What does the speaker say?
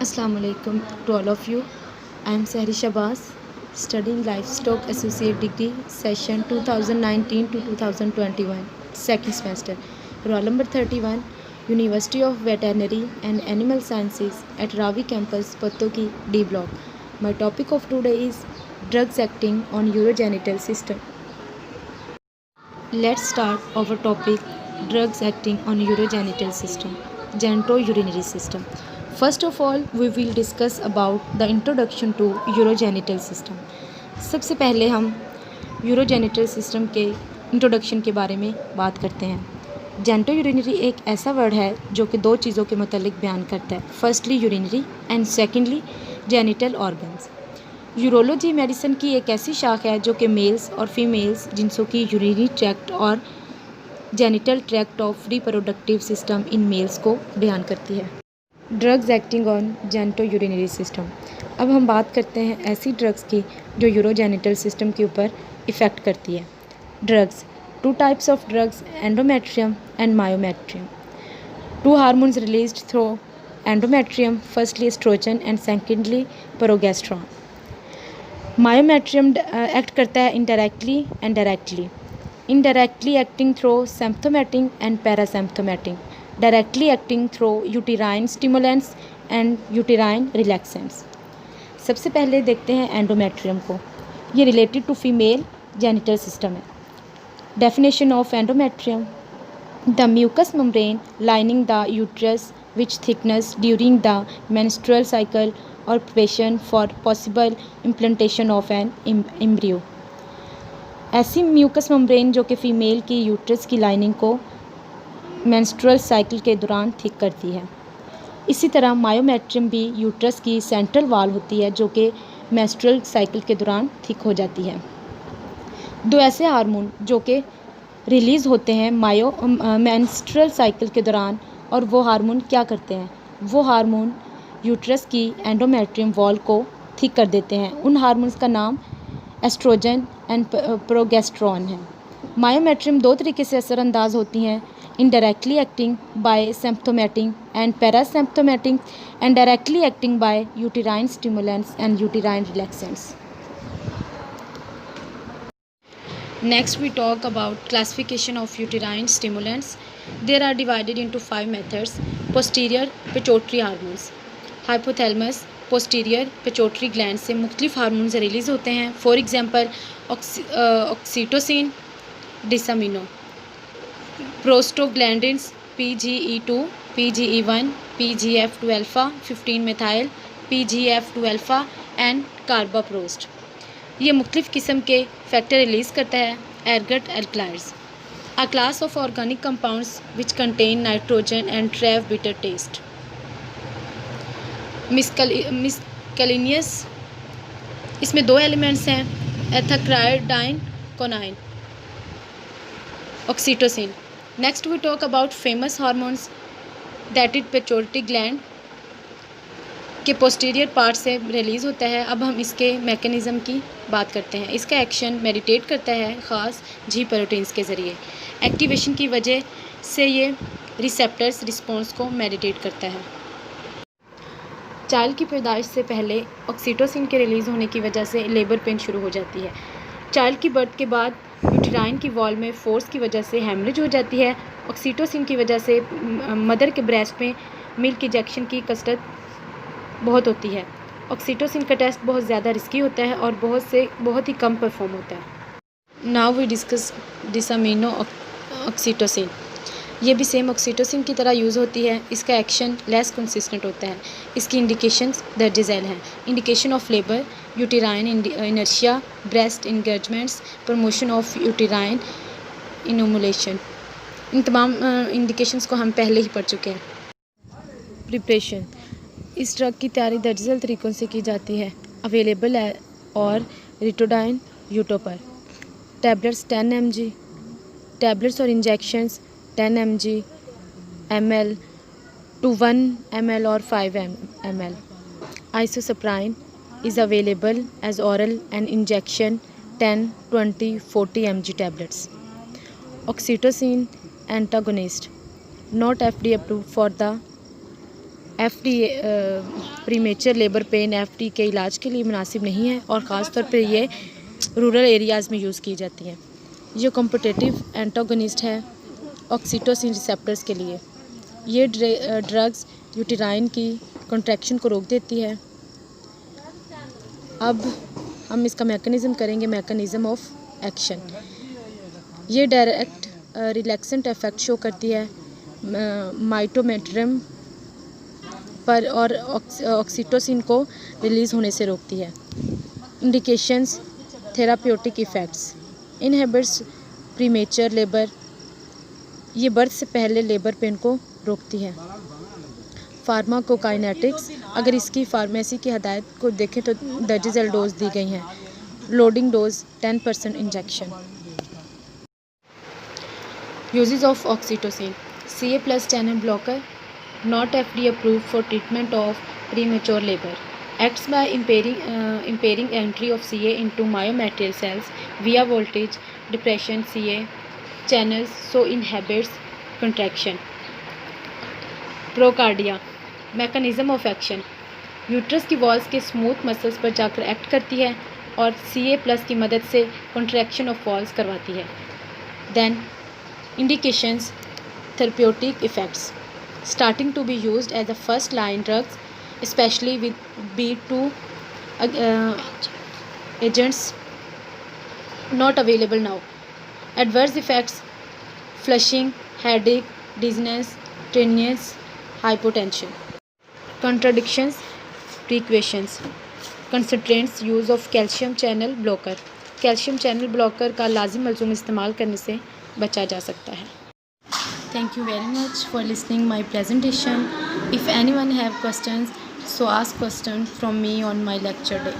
Assalamu alaikum to all of you. I am Sahri Shabazz, studying Livestock Associate Degree, session 2019 to 2021, second semester. Roll number 31, University of Veterinary and Animal Sciences at Ravi campus, Pattoki, D block. My topic of today is drugs acting on urogenital system. Let's start our topic, drugs acting on urogenital system, genitourinary system. First of all, we will discuss about the introduction to urogenital system. सबसे पहले हम urogenital system के introduction के बारे में बात करते हैं। जेनिटोयूरिनरी एक ऐसा वर्ड है जो कि दो चीज़ों के मतलब बयान करता है, firstly urinary and secondly genital organs. Urology medicine की एक ऐसी शाख है जो कि मेल्स और फीमेल्स जिनसों की यूरिनरी ट्रैक्ट और genital tract of reproductive system in males को बयान करती है। Drugs acting on genitourinary system. अब हम बात करते हैं ऐसी ड्रग्स की जो यूरोजेनिटल सिस्टम के ऊपर इफ़ेक्ट करती है। Drugs, two types of drugs, endometrium and myometrium. Two hormones released through endometrium, firstly estrogen and secondly progesterone. Myometrium act करता है indirectly and directly. Indirectly acting through sympathetic and parasympathetic, directly acting through uterine stimulants and uterine relaxants. सबसे पहले देखते हैं endometrium को। ये related to female genital system है। Definition of endometrium, the mucous membrane lining the uterus which thickness during the menstrual cycle और preparation for possible implantation of an embryo. ऐसी mucus membrane जो कि फ़ीमेल की uterus की lining को menstrual cycle के दौरान थिक करती है। इसी तरह मायोमेट्रियम भी यूट्रस की सेंट्रल वाल होती है जो कि मेंस्ट्रुअल साइकिल के दौरान थिक हो जाती है। दो ऐसे हार्मोन जो कि रिलीज़ होते हैं मेंस्ट्रुअल साइकिल के दौरान, और वो हार्मोन क्या करते हैं? वो हार्मोन यूट्रस की एंडोमेट्रियम वॉल को थिक कर देते हैं। उन हार्मोन्स का नाम एस्ट्रोजन एंड प्रोगेस्टेरॉन है। मायोमेट्रियम दो तरीके से असरअंदाज होती हैं, indirectly acting by symptomatic and parasymptomatic, and directly acting by uterine stimulants and uterine relaxants. Next we talk about classification of uterine stimulants. There are divided into 5 methods. Posterior pituitary hormones, hypothalamus posterior pituitary gland से मुख्तलिफ hormones release होते हैं। For example oxytocin, desamino. Prostaglandins PGE2, PGE1, PGF2 alpha, 15 methyl, PGF2 alpha and carboprost. ये मुख्तलिफ किस्म के factor release करता है। Ergot alkaloids, a class of organic compounds which contain nitrogen and ट्रेव बिटर टेस्ट। मिस्केलिनियस, इसमें दो एलिमेंट्स हैं, ethacridine coniine, oxytocin. Next we talk about famous hormones, that is pituitary gland के पोस्टीरियर पार्ट से release होता है। अब हम इसके मैकेनिज़्म की बात करते हैं। इसका एक्शन मेडिटेट करता है ख़ास जी प्रोटीन्स के ज़रिए। एक्टिवेशन की वजह से ये रिसेप्टर्स रिस्पॉन्स को मेडिटेट करता है। चाइल्ड की पैदाइश से पहले ऑक्सीटोसिन के रिलीज़ होने की वजह से लेबर पेन शुरू हो जाती है। चाइल्ड की बर्थ के बाद यूटेराइन की वॉल में फोर्स की वजह से हेमरेज हो जाती है। ऑक्सीटोसिन की वजह से मदर के ब्रेस्ट में मिल्क इंजेक्शन की कसरत बहुत होती है। ऑक्सीटोसिन का टेस्ट बहुत ज़्यादा रिस्की होता है और बहुत ही कम परफॉर्म होता है। Now we discuss desamino oxytocin. ये भी सेम ऑक्सीटोसिन की तरह यूज़ होती है। इसका एक्शन लेस कंसिस्टेंट होता है। इसकी इंडिकेशंस दर्ज झैल हैं। Indication of labour, uterine inertia, breast engagements, promotion of uterine इनोमुलेशन। इन तमाम इंडिकेशंस को हम पहले ही पढ़ चुके हैं। प्रिपरेशन, इस ड्रग की तैयारी दर्ज झैल तरीक़ों से की जाती है। अवेलेबल है और रिटोडाइन यूट्यूब पर। टैबलेट्स 10 mg, टैबलेट्स और injections 10 mg, ml to 1 ml or 5 ml. Isosapine is available as oral and injection 10, 20, 40 mg tablets. Oxytocin antagonist, not FDA approved for the premature labour pain FD के इलाज के लिए मुनासिब नहीं है और ख़ास तौर पर ये रूरल एरियाज़ में यूज़ की जाती हैं। ये कॉम्पिटिटिव एंटागोनिस्ट है ऑक्सीटोसिन रिसेप्टर्स के लिए। ये ड्रग्स यूटेराइन की कॉन्ट्रैक्शन को रोक देती है। अब हम इसका मैकेनिज़्म करेंगे, मैकेनिज़्म ऑफ एक्शन। ये डायरेक्ट रिलैक्सेंट इफेक्ट शो करती है माइटोमेट्रियम पर और ऑक्सीटोसिन को रिलीज़ होने से रोकती है। Indications, therapeutic effects, inhibits premature labour, ये बर्थ से पहले लेबर पेन को रोकती है। फार्माकोकाइनेटिक्स, अगर इसकी फार्मेसी की हदायत को देखें तो दर्ज डोज दी गई हैं। Loading dose 10% injection. Uses of oxytocin, CA+ channel blocker, not FDA approved for treatment of premature labor, acts by impairing entry of CA into myometrial cells via voltage depression CA channels, so inhibits contraction. Procardia, mechanism of action, uterus की walls के smooth muscles पर जाकर act करती है और CA+ की मदद से कॉन्ट्रैक्शन ऑफ वॉल्स करवाती है। Then indications, therapeutic effects, starting to be used as a first line drugs, especially with B2 agents not available now. Adverse effects, flushing, headache, dizziness, tinnitus, hypotension. Contradictions, precautions, concentrates use of calcium channel blocker. Calcium channel blocker का लाजिम मलज़ूम इस्तेमाल करने से बचा जा सकता है। Thank you very much for listening my presentation. If anyone have questions, so ask question from me on my lecture day.